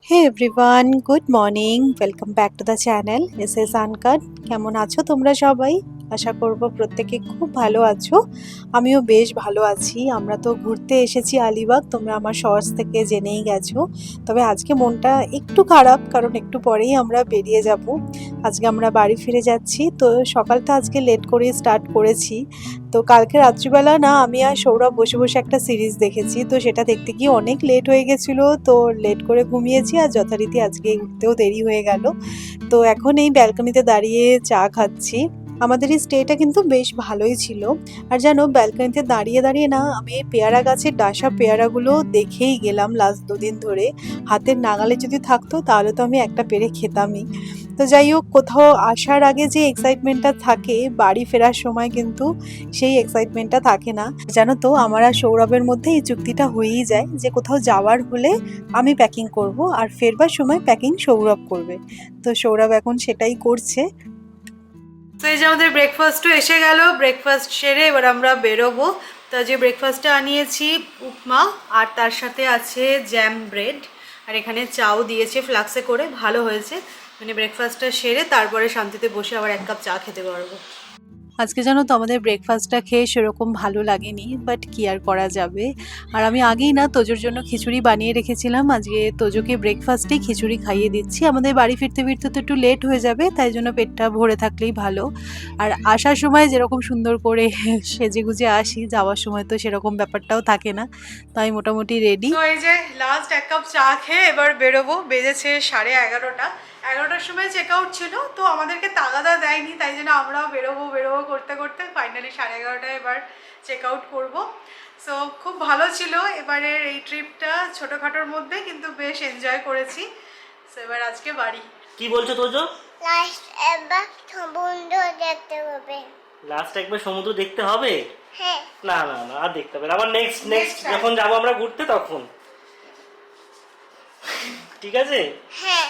Hey everyone, good morning. Welcome back to the channel S S uncut. কেমন আছো তোমরা সবাই? আশা করব প্রত্যেকে খুব ভালো আছো। আমিও বেশ ভালো আছি। আমরা তো ঘুরতে এসেছি আলিবাগ, তোমরা আমার শর্টস থেকে জেনেই গেছো। তবে আজকে মনটা একটু খারাপ, কারণ একটু পরেই আমরা বেরিয়ে যাব। আজকে আমরা বাড়ি ফিরে যাচ্ছি। তো সকালটা আজকে লেট করেই স্টার্ট করেছি। তো কালকে রাত্রিবেলা না আমি আর সৌরভ বসে বসে একটা সিরিজ দেখেছি। তো সেটা দেখতে গিয়ে অনেক লেট হয়ে গেছিলো, তো লেট করে ঘুমিয়েছি আর যথারীতি আজকে উঠতেও দেরি হয়ে গেল। তো এখন এই ব্যালকনিতে দাঁড়িয়ে চা খাচ্ছি। আমাদের এই স্টেটা কিন্তু বেশ ভালোই ছিল। আর জানো, ব্যালকনিতে দাঁড়িয়ে দাঁড়িয়ে না আমি এই পেয়ারা গাছের ডাসা পেয়ারাগুলো দেখেই গেলাম লাস্ট দুদিন ধরে। হাতের নাগালে যদি থাকতো তাহলে তো আমি একটা পেরে খেতামই। তো যাই হোক, কোথাও আসার আগে যে এক্সাইটমেন্টটা থাকে, বাড়ি ফেরার সময় কিন্তু সেই এক্সাইটমেন্টটা থাকে না। জানো তো, আমার আর সৌরভের মধ্যে এই চুক্তিটা হয়েই যায় যে কোথাও যাওয়ার হলে আমি প্যাকিং করব আর ফেরবার সময় প্যাকিং সৌরভ করবে। তো সৌরভ এখন সেটাই করছে। তো এই যে আমাদের ব্রেকফাস্টও এসে গেল। ব্রেকফাস্ট সেরে এবার আমরা বেরোবো। তো যে ব্রেকফাস্টে আনিয়েছি উপমা, আর তার সাথে আছে জ্যাম ব্রেড, আর এখানে চাও দিয়েছে ফ্লাক্সে করে, ভালো হয়েছে। মানে ব্রেকফাস্টটা সেরে তারপরে শান্তিতে বসে আবার এক কাপ চা খেতে পারবো। আজকে জানো তো আমাদের ব্রেকফাস্টটা খেয়ে সেরকম ভালো লাগেনি, বাট কি আর করা যাবে। আর আমি আগেই না তোজোর জন্য খিচুড়ি বানিয়ে রেখেছিলাম। আজকে তোজোকে ব্রেকফাস্টেই খিচুড়ি খাইয়ে দিচ্ছি। আমাদের বাড়ি ফিরতে ফিরতে তো একটু লেট হয়ে যাবে, তাই জন্য পেটটা ভরে থাকলেই ভালো। আর আসার সময় যেরকম সুন্দর করে সেজে গুজে আসি, যাওয়ার সময় তো সেরকম ব্যাপারটাও থাকে না। তো আমি মোটামুটি রেডি। তো এই যে লাস্ট এক কাপ চা খেয়ে এবার বেরোবো। বেজেছে 11:30। 11টার সময় চেক আউট ছিল, তো আমাদেরকে তাগাদা দেয়নি, তাই জন্য আমরাও বেরোবো বেরোবো করতে করতে ফাইনালি 11:30টায় এবার চেক আউট করবো। সো খুব ভালো ছিল এবারের এই ট্রিপটা, ছোটোখাটোর মধ্যে কিন্তু বেশ এনজয় করেছি। সো এবার আজকে বাড়ি। কি বলছো তোজো? লাস্ট একবার সমুদ্র দেখতে হবে। লাস্ট একবার সমুদ্র দেখতে হবে? হ্যাঁ। না না না, আর দেখতে হবে না। আবার নেক্সট Next time. যখন যাবো আমরা ঘুরতে তখন। ঠিক আছে? হ্যাঁ।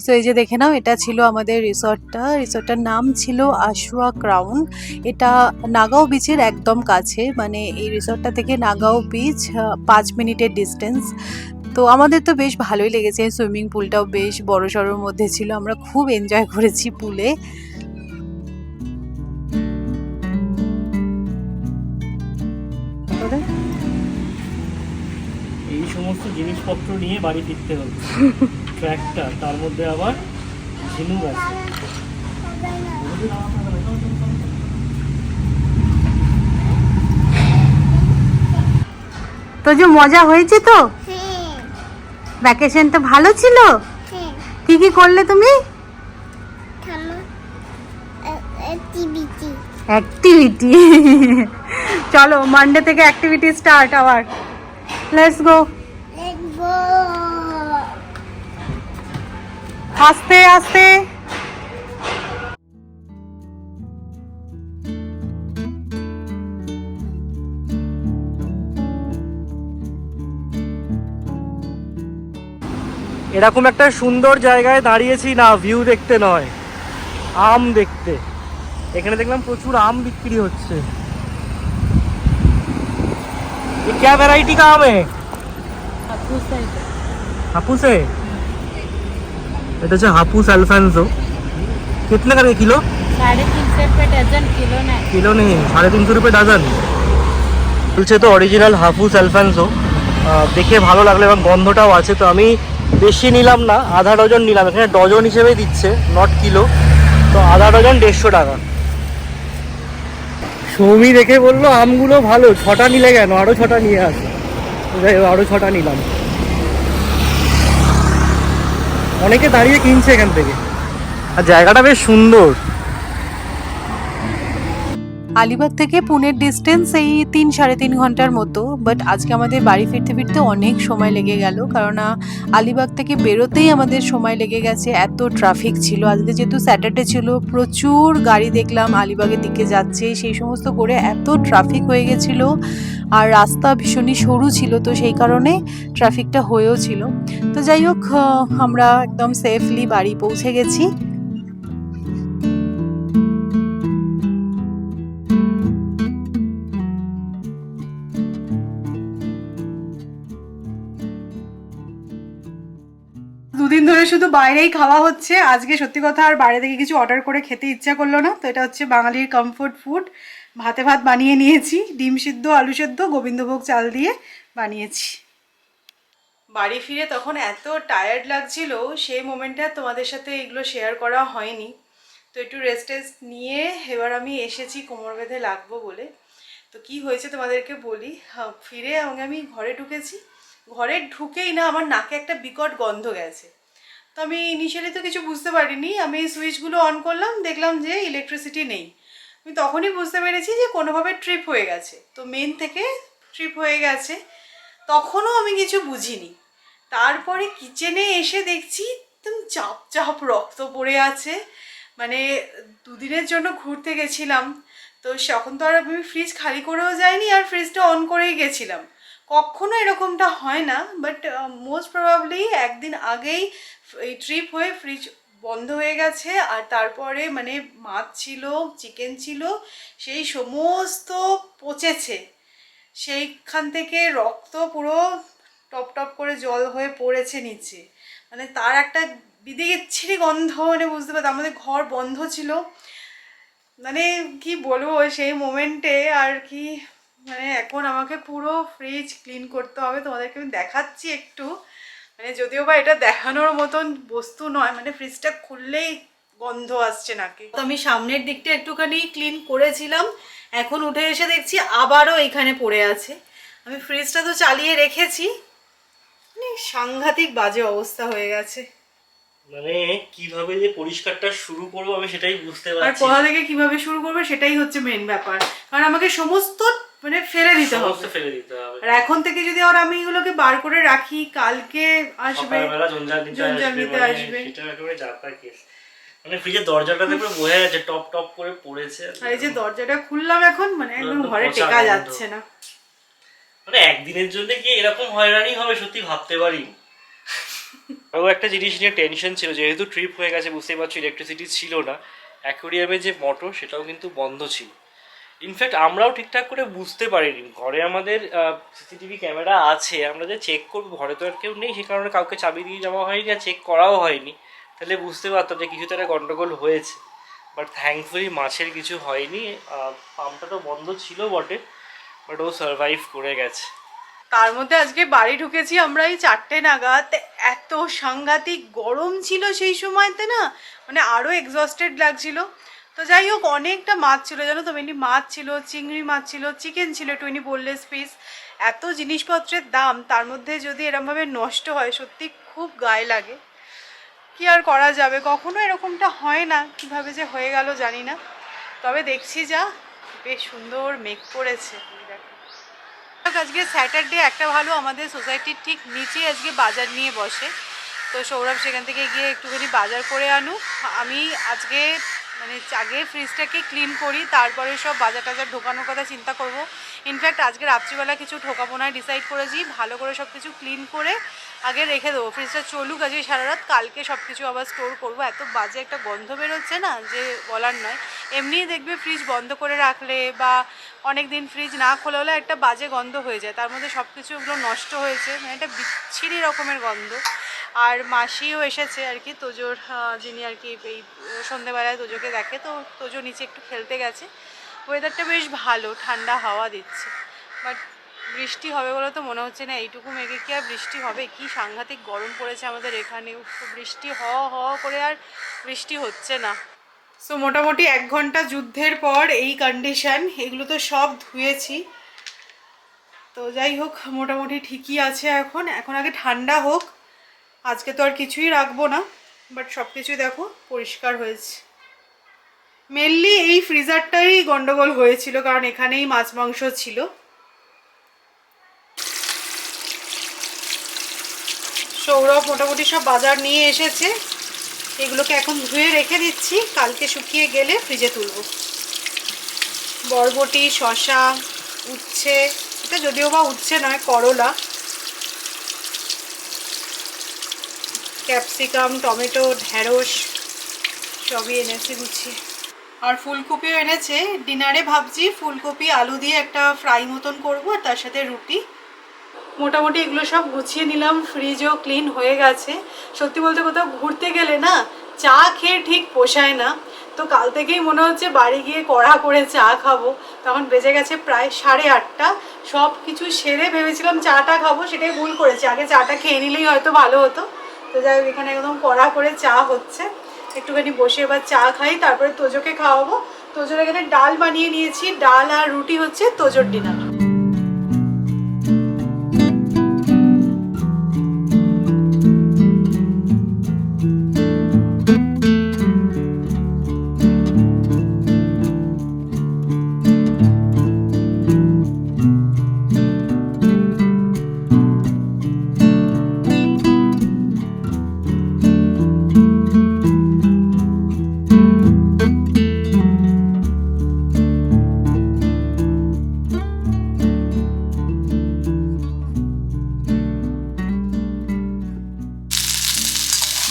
সো এই যে দেখে নাও, এটা ছিল আমাদের রিসর্টটার নাম ছিল আশুয়া ক্রাউন। এটা নাগাঁও বিচের একদম কাছে, মানে এই রিসর্টটা থেকে নাগাঁও বিচ 5 মিনিটের ডিস্টেন্স। তো আমাদের তো বেশ ভালোই লেগেছে। সুইমিং পুলটাও বেশ বড় সড়োর মধ্যে ছিল, আমরা খুব এনজয় করেছি পুলে। এই সমস্ত জিনিসপত্র নিয়ে বাড়ি ফিরতে হবে। ট্র্যাক্টর, তার মধ্যে আবার ঝিনুক আছে। তো যে মজা হয়েছে তো, হ্যাঁ। ভ্যাকেশনটা ভালো ছিল। হ্যাঁ। কি কি করলে তুমি? থামো। টিভিটি। অ্যাক্টিভিটি। চলো মানডে থেকে অ্যাক্টিভিটি স্টার্ট আবার। Let's go. Let's go. আস্তে আস্তে। এরকম একটা সুন্দর জায়গায় দাঁড়িয়েছি না ভিউ দেখতে নয়, আম দেখতে। এখানে দেখলাম প্রচুর আম বিক্রি হচ্ছে। ये क्या वैरायटी का आम है? हापूस है। এটা হচ্ছে হাপুস অ্যালফান্সো। कितने करके किलो? 350 रुपये डजन, किलो नहीं। किलो नहीं, 350 रुपये डजन বলছে। তো অরিজিনাল হাপুস অ্যালফান্সো দেখে ভালো লাগলো এবং গন্ধটাও আছে। তো আমি বেশি নিলাম না, আধা ডজন নিলাম। এখানে ডজন হিসেবে দিচ্ছে, নট কিলো। তো আধা ডজন 150 টাকা। সৌমি দেখে বললো আমগুলো ভালো, 6টা নিলে কেন, আরও 6টা নিয়ে আসে। যাই হোক, আরও 6টা নিলাম। অনেকে দাঁড়িয়ে কিনছে এখান থেকে, আর জায়গাটা বেশ সুন্দর। আলিবাগ থেকে পুনের ডিস্টেন্স এই 3-3.5 ঘন্টার মতো। বাট আজকে আমাদের বাড়ি ফিরতে ফিরতে অনেক সময় লেগে গেল, কারণ আলিবাগ থেকে বেরোতেই আমাদের সময় লেগে গেছে, এত ট্রাফিক ছিল। আজকে যেহেতু স্যাটারডে ছিল, প্রচুর গাড়ি দেখলাম আলিবাগের দিকে যাচ্ছে, সেই সমস্ত করে এত ট্রাফিক হয়ে গেছিল। আর রাস্তা ভীষণই সরু ছিল, তো সেই কারণে ট্রাফিকটা হয়েও ছিল। তো যাই হোক, আমরা একদম সেফলি বাড়ি পৌঁছে গেছি। দুদিন ধরে শুধু বাইরেই খাওয়া হচ্ছে, আজকে সত্যি কথা আর বাইরে থেকে কিছু অর্ডার করে খেতে ইচ্ছা করলো না। তো এটা হচ্ছে বাঙালির কমফোর্ট ফুড, ভাতে ভাত বানিয়ে নিয়েছি, ডিম সিদ্ধ আলু সেদ্ধ গোবিন্দভোগ চাল দিয়ে বানিয়েছি। বাড়ি ফিরে তখন এত টায়ার্ড লাগছিল, সেই মোমেন্টে তোমাদের সাথে এগুলো শেয়ার করা হয়নি। তো একটু রেস্ট নিয়ে এবার আমি এসেছি কোমর বেঁধে লাগবো বলে। তো কি হয়েছে তোমাদেরকে বলি। ফিরে আমি ঘরে ঢুকেছি, ঘরে ঢুকেই না আমার নাকে একটা বিকট গন্ধ গেছে। তো আমি ইনিশিয়ালি তো কিছু বুঝতে পারিনি, আমি সুইচগুলো অন করলাম, দেখলাম যে ইলেকট্রিসিটি নেই। আমি তখনই বুঝতে পেরেছি যে কোনোভাবে ট্রিপ হয়ে গেছে, তো মেন থেকে ট্রিপ হয়ে গেছে। তখনও আমি কিছু বুঝিনি। তারপরে কিচেনে এসে দেখছি একদম চাপ চাপ রক্ত পড়ে আছে। মানে দুদিনের জন্য ঘুরতে গেছিলাম, তো তখন তো আর আমি ফ্রিজ খালি করেও যাইনি, আর ফ্রিজটা অন করেই গেছিলাম। কখনো এরকমটা হয় না, বাট মোস্ট প্রবাবলি একদিন আগেই এই ট্রিপ হয়ে ফ্রিজ বন্ধ হয়ে গেছে। আর তারপরে মানে মাছ ছিল, চিকেন ছিল, সেই সমস্ত পচেছে। সেইখান থেকে রক্ত পুরো টপ টপ করে জল হয়ে পড়েছে নিচে। মানে তার একটা বিচ্ছিরি গন্ধ, মানে বুঝতে পারতাম। আমাদের ঘর বন্ধ ছিল, মানে কি বলবো সেই মোমেন্টে আর কি। মানে এখন আমাকে পুরো ফ্রিজ ক্লিন করতে হবে, তোমাদেরকে আমি দেখাচ্ছি একটু। মানে যদিও বা এটা দেখানোর মতন বস্তু নয়, মানে ফ্রিজটা খুললেই গন্ধ আসছে নাকি। তো আমি সামনের দিকটা একটুখানি ক্লিন করেছিলাম, এখন উঠে এসে দেখছি আবারও এখানে পড়ে আছে। আমি ফ্রিজটা তো চালিয়ে রেখেছি, মানে সাংঘাতিক বাজে অবস্থা হয়ে গেছে। মানে কিভাবে যে পরিষ্কারটা শুরু করবো আমি সেটাই বুঝতে আর পারছি। কোথা থেকে কিভাবে শুরু করবে সেটাই হচ্ছে মেন ব্যাপার, কারণ আমাকে সমস্ত মানে ফেলে দিতে হবে। আর এখন থেকে যদি আর আমি এগুলোকে বার করে রাখি, কালকে আসবে জঞ্জাল নিতে আসবে। সেটা একেবারে যাত্রা কেস। মানে ফ্রিজের দরজাটাতে পুরো বোঝা যাচ্ছে টপ টপ করে পড়েছে। আর এই যে দরজাটা খুললাম এখন, মানে একদম ঘরে টেকা যাচ্ছে না। মানে একদিনের জন্য কি এরকম হয়রানি হবে সত্যি ভাবতে পারিনি। আরও একটা জিনিস নিয়ে টেনশন ছিল, যেহেতু ট্রিপ হয়ে গেছে বুঝতেই পারছো, ইলেকট্রিসিটি ছিল না। অ্যাকোয়ারিয়ামের যে মোটর সেটাও কিন্তু বন্ধ ছিল। ইনফ্যাক্ট আমরাও ঠিকঠাক করে বুঝতে পারিনি। ঘরে আমাদের সিসিটিভি ক্যামেরা আছে, আমরা যে চেক করবো, ঘরে তো আর কেউ নেই, সে কারণে কাউকে চাবি দিয়ে যাওয়া হয়নি আর চেক করাও হয়নি। তাহলে বুঝতে পারতাম যে কিছু তো একটা গন্ডগোল হয়েছে। বাট থ্যাঙ্কফুলি মাছের কিছু হয়নি। পাম্পটা তো বন্ধ ছিল বটে, বাট ও সারভাইভ করে গেছে। তার মধ্যে আজকে বাড়ি ঢুকেছি আমরা এই 4টে নাগাদ, এত সাংঘাতিক গরম ছিল সেই সময়তে না, মানে আরও এক্সস্টেড লাগছিল। তো যাই হোক, অনেকটা মাছ ছিল জানো তো, মেনলি মাছ ছিল, চিংড়ি মাছ ছিল, চিকেন ছিল 20 বোনলেস পিস। এত জিনিসপত্রের দাম, তার মধ্যে যদি এরমভাবে নষ্ট হয় সত্যি খুব গায়ে লাগে। কি আর করা যাবে, কখনো এরকমটা হয় না, কিভাবে যে হয়ে গেল জানি না। তবে দেখছি যা বেশ সুন্দর মেঘ করেছে। আজকে স্যাটারডে, একটা ভালো আমাদের সোসাইটির ঠিক নিচে আজকে বাজার নিয়ে বসে। তো সৌরভ সেখান থেকে গিয়ে একটুখানি বাজার করে আনুক। আমি আজকে মানে আগে ফ্রিজটাকে ক্লিন করি, তারপরে সব বাজার টাজার ঢোকানোর কথা চিন্তা করব। ইনফ্যাক্ট আজকে রাত্রিবেলা কিছু ঢোকাবো না ডিসাইড করেছি, ভালো করে সব কিছু ক্লিন করে আগে রেখে দেবো। ফ্রিজটা চলুক আজকে সারা রাত, কালকে সব কিছু আবার স্টোর করবো। এত বাজে একটা গন্ধ বেরোচ্ছে না যে বলার নয়। এমনিই দেখবে ফ্রিজ বন্ধ করে রাখলে বা অনেক দিন ফ্রিজ না খোলা হলে একটা বাজে গন্ধ হয়ে যায়, তার মধ্যে সব কিছু ওগুলো নষ্ট হয়েছে, মানে একটা বিচ্ছিরি রকমের গন্ধ। আর মাসিও এসেছে আর কি, তোজোর যিনি আর কি এই সন্ধ্যেবেলায় তোজোকে দেখে, তো তোজো নিচে একটু খেলতে গেছে। ওয়েদারটা বেশ ভালো, ঠান্ডা হাওয়া দিচ্ছে, বাট বৃষ্টি হবে বলে তো মনে হচ্ছে না। এইটুকু মেঘে কি আর বৃষ্টি হবে? কি সাংঘাতিক গরম পড়েছে আমাদের এখানেও, বৃষ্টি হওয়া করে আর বৃষ্টি হচ্ছে না। সো মোটামুটি 1 ঘন্টা যুদ্ধের পর এই কন্ডিশন। এগুলো তো সব ধুয়েছি, তো যাই হোক মোটামুটি ঠিকই আছে। এখন আগে ঠান্ডা হোক, আজকে তো আর কিছুই রাখবো না, বাট সব কিছুই দেখো পরিষ্কার হয়েছে। মেনলি এই ফ্রিজারটাই গন্ডগোল হয়েছিল, কারণ এখানেই মাছ মাংস ছিল। সৌরভ মোটামুটি সব বাজার নিয়ে এসেছে, এগুলোকে এখন ধুয়ে রেখে দিচ্ছি, কালকে শুকিয়ে গেলে ফ্রিজে তুলব। বরবটি, শসা, উচ্ছে, এটা যদিও বা উচ্ছে নয় করলা, ক্যাপসিকাম, টমেটো, ঢেঁড়স সবই এনেছি গুছিয়ে। আর ফুলকপিও এনেছে। ডিনারে ভাবছি ফুলকপি আলু দিয়ে একটা ফ্রাই মতন করবো, আর তার সাথে রুটি। মোটামুটি এগুলো সব গুছিয়ে নিলাম, ফ্রিজও ক্লিন হয়ে গেছে। সত্যি বলতে কোথাও ঘুরতে গেলে না চা খেয়ে ঠিক পোষায় না, তো কাল থেকেই মনে হচ্ছে বাড়ি গিয়ে কড়া করে চা খাবো। তখন বেজে গেছে প্রায় 8:30। সব কিছু সেরে ভেবেছিলাম চাটা খাবো, সেটাই ভুল করেছি, আগে চাটা খেয়ে নিলেই হয়তো ভালো হতো। তো যাই হোক, এখানে একদম কড়া করে চা হচ্ছে, একটুখানি বসে এবার চা খাই, তারপরে তোজোকে খাওয়াবো। তোজোর এখানে ডাল বানিয়ে নিয়েছি, ডাল আর রুটি হচ্ছে তোজোর ডিনার।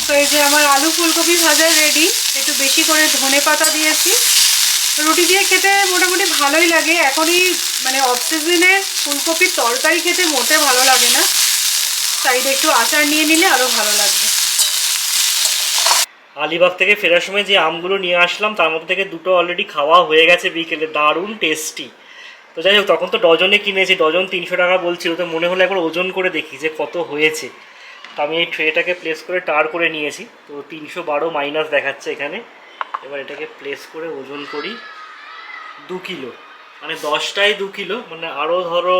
তো এই যে আমার আলু ফুলকপি ভাজা রেডি, একটু বেশি করে ধনেপাতা দিয়েছি। রুটি দিয়ে খেতে মোটামুটি ভালোই লাগে, এখনই মানে অফ সিজনে ফুলকপির তরকারি খেতে মোটে ভালো লাগে না, সাইডে একটু আচার নিয়ে নিলে আরও ভালো লাগবে। আলিবাগ থেকে ফেরার সময় যে আমগুলো নিয়ে আসলাম তার মধ্যে থেকে দুটো অলরেডি খাওয়া হয়ে গেছে বিকেলে, দারুণ টেস্টি। তো যাই হোক, তখন তো ডজনে কিনেছি, ডজন 300 টাকা বলছিল, তো মনে হলো একবার ওজন করে দেখি যে কত হয়েছে। তো আমি এই ট্রেটাকে প্লেস করে টার করে নিয়েছি, তো 312 মাইনাস দেখাচ্ছে এখানে। এবার এটাকে প্লেস করে ওজন করি 2 কিলো, মানে 10টায় 2 কিলো, মানে আরও ধরো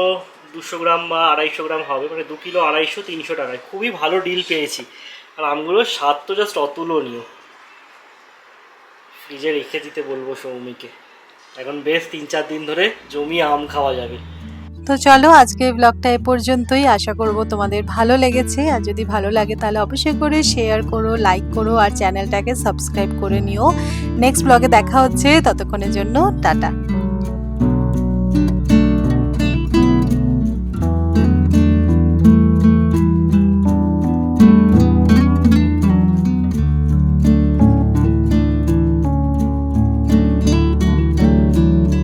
200 গ্রাম বা 250 গ্রাম হবে, মানে 2 কিলো 250, 300 টাকায় খুবই ভালো ডিল পেয়েছি। আর আমগুলোর স্বাদ তো জাস্ট অতুলনীয়। ফ্রিজে রেখে দিতে বলবো সৌমিকে, এখন বেশ 3-4 দিন ধরে জমিয়ে আম খাওয়া যাবে। তো চলো, আজকে ব্লগটা এ পর্যন্তই। আশা করব তোমাদের ভালো লেগেছে, আর যদি ভালো লাগে তাহলে অবশ্যই করে শেয়ার করো, লাইক করো, আর চ্যানেলটাকে সাবস্ক্রাইব করে নিও। নেক্সট ব্লগে দেখা হচ্ছে, ততক্ষণের জন্য টাটা।